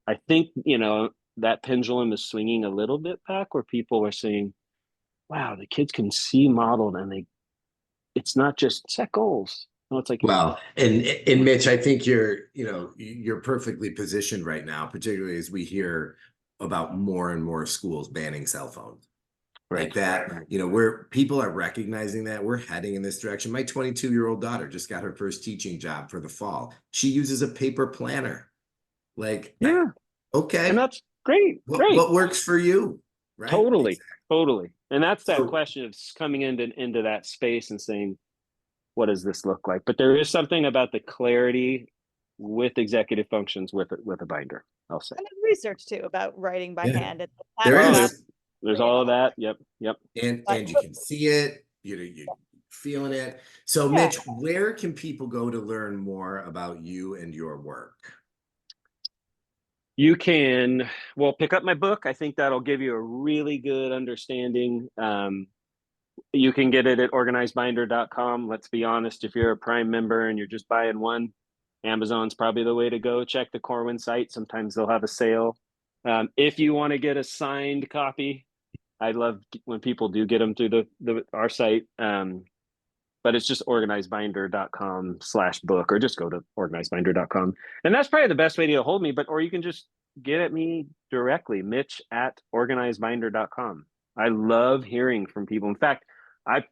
Speaker 3: that pendulum is swinging a little bit back, where people are saying, "Wow, the kids can see modeled, and it's not just set goals." No, it's like,
Speaker 1: Well, and Mitch, I think you're perfectly positioned right now, particularly as we hear about more and more schools banning cell phones.
Speaker 3: right,
Speaker 1: Like that, where people are recognizing that we're heading in this direction. My 22-year-old daughter just got her first teaching job for the fall. She uses a paper planner. Like,
Speaker 3: yeah, and
Speaker 1: okay,
Speaker 3: that's great,
Speaker 1: what
Speaker 3: great.
Speaker 1: what works for you, right?
Speaker 3: Totally,
Speaker 1: Exactly.
Speaker 3: totally. And that's that
Speaker 1: So,
Speaker 3: question of coming into that space and saying, what does this look like? But there is something about the clarity with executive functions with a binder, I'll say.
Speaker 2: And there's research too about writing by
Speaker 1: yeah,
Speaker 2: hand and the
Speaker 1: there
Speaker 2: pattern
Speaker 3: Oh,
Speaker 2: match
Speaker 3: there's
Speaker 2: and
Speaker 3: there's all of
Speaker 2: all
Speaker 3: that.
Speaker 2: that.
Speaker 3: Yep, yep.
Speaker 1: and you can see it, you feeling it. So,
Speaker 2: Yeah.
Speaker 1: Mitch, where can people go to learn more about you and your work?
Speaker 3: You can, well, pick up my book. I think that'll give you a really good understanding. You can get it at organizedbinder.com. Let's be honest, if you're a Prime member and you're just buying one, Amazon's probably the way to go. Check the Corwin site. Sometimes they'll have a sale. If you want to get a signed copy, I love when people do get them through our site. But it's just organizedbinder.com/book, or just go to organizedbinder.com. And that's probably the best way to hold me. Or you can just get at me directly, Mitch at organizedbinder.com. I love hearing from people. In fact, I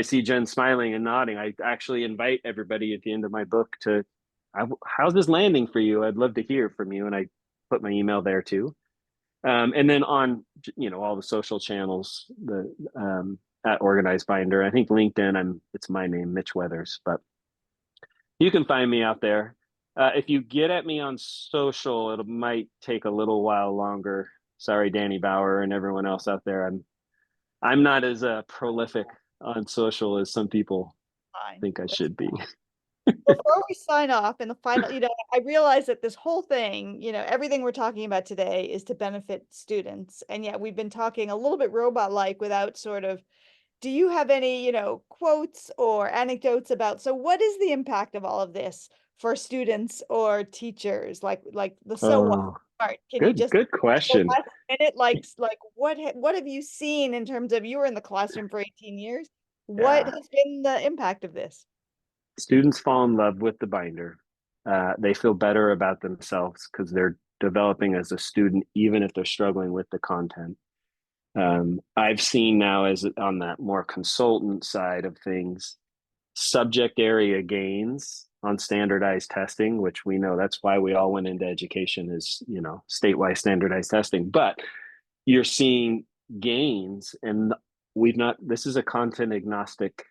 Speaker 3: see Jen smiling and nodding. I actually invite everybody at the end of my book to, how's this landing for you? I'd love to hear from you. And I put my email there too. And then on, all the social channels, at Organized Binder. I think LinkedIn, it's my name, Mitch Weathers, but you can find me out there. If you get at me on social, it might take a little while longer. Sorry, Danny Bauer and everyone else out there. I'm not as prolific on social as some people
Speaker 2: Fine.
Speaker 3: think I should be.
Speaker 2: Before we sign off in the final, I realize that this whole thing, everything we're talking about today is to benefit students. And yet we've been talking a little bit robot-like without sort of, do you have any, quotes or anecdotes about, so what is the impact of all of this for students or teachers? Like the so what
Speaker 3: Oh,
Speaker 2: part? Can you
Speaker 3: good,
Speaker 2: just,
Speaker 3: good
Speaker 2: the
Speaker 3: question.
Speaker 2: last minute, like what have you seen in terms of, you were in the classroom for 18 years? What
Speaker 3: Yeah.
Speaker 2: has been the impact of this?
Speaker 3: Students fall in love with the binder. They feel better about themselves because they're developing as a student, even if they're struggling with the content. I've seen now, as on that more consultant side of things, subject area gains on standardized testing, which we know that's why we all went into education, is statewide standardized testing. But you're seeing gains, and this is a content agnostic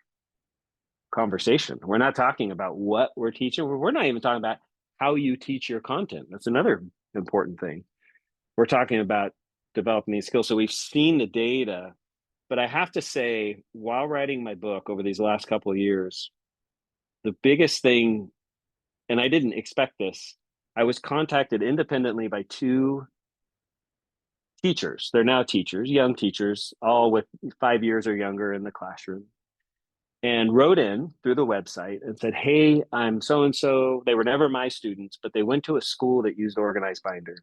Speaker 3: conversation. We're not talking about what we're teaching. We're not even talking about how you teach your content. That's another important thing. We're talking about developing these skills. So we've seen the data, but I have to say, while writing my book over these last couple of years, the biggest thing, and I didn't expect this, I was contacted independently by two teachers. They're now teachers, young teachers, all with 5 years or younger in the classroom, and wrote in through the website and said, "Hey, I'm so and so." They were never my students, but they went to a school that used Organized Binder.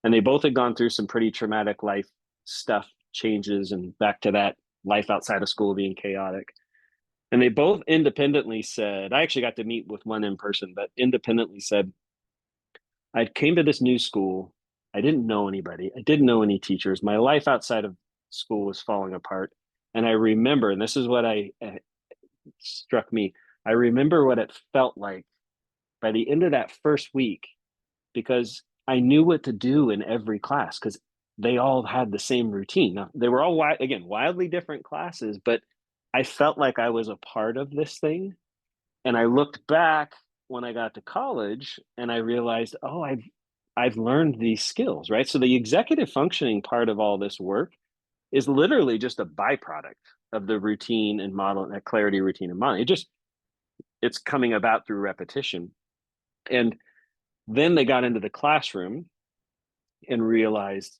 Speaker 3: And they both had gone through some pretty traumatic life stuff, changes, and back to that life outside of school being chaotic. And they both independently said, I actually got to meet with one in person, but independently said, I came to this new school. I didn't know anybody. I didn't know any teachers. My life outside of school was falling apart. And I remember, and this is what struck me, I remember what it felt like by the end of that first week, because I knew what to do in every class because they all had the same routine. Now, they were all wildly different classes, but I felt like I was a part of this thing. And I looked back when I got to college and I realized, oh, I've learned these skills, right? So the executive functioning part of all this work is literally just a byproduct of the routine and model, that clarity, routine, and model. it's coming about through repetition. And then they got into the classroom and realized,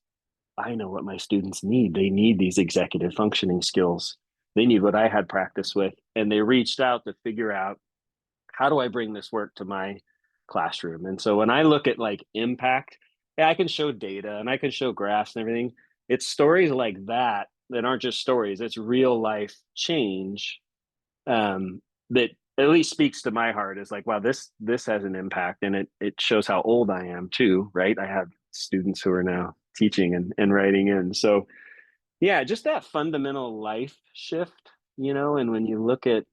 Speaker 3: I know what my students need. They need these executive functioning skills. They need what I had practice with. And they reached out to figure out, how do I bring this work to my classroom? And so when I look at like impact, yeah, I can show data and I can show graphs and everything. It's stories like that aren't just stories. It's real life change that at least speaks to my heart. Is like, wow, this has an impact, and it shows how old I am too, right? I have students who are now teaching and writing in. So yeah, just that fundamental life shift, and when you look at,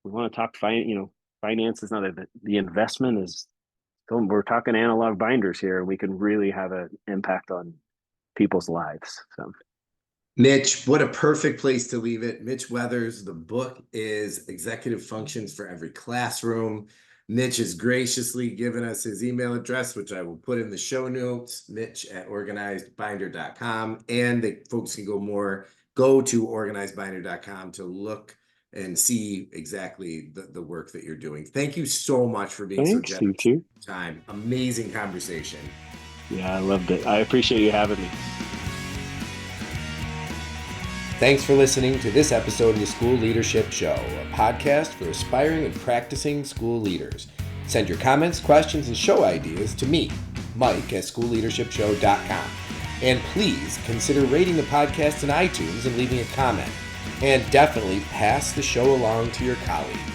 Speaker 3: we want to talk finance is not the investment is, we're talking analog binders here, and we can really have an impact on people's lives. So
Speaker 1: Mitch, what a perfect place to leave it. Mitch Weathers, the book is Executive Functions for Every Classroom. Mitch has graciously given us his email address, which I will put in the show notes, mitch@organizedbinder.com. And the folks can go to organizedbinder.com to look and see exactly the work that you're doing. Thank you so much for being so generous with your time. Amazing conversation.
Speaker 3: Yeah, I loved it. I appreciate you having me.
Speaker 1: Thanks for listening to this episode of the School Leadership Show, a podcast for aspiring and practicing school leaders. Send your comments, questions, and show ideas to me, Mike, at schoolleadershipshow.com. And please consider rating the podcast in iTunes and leaving a comment. And definitely pass the show along to your colleagues.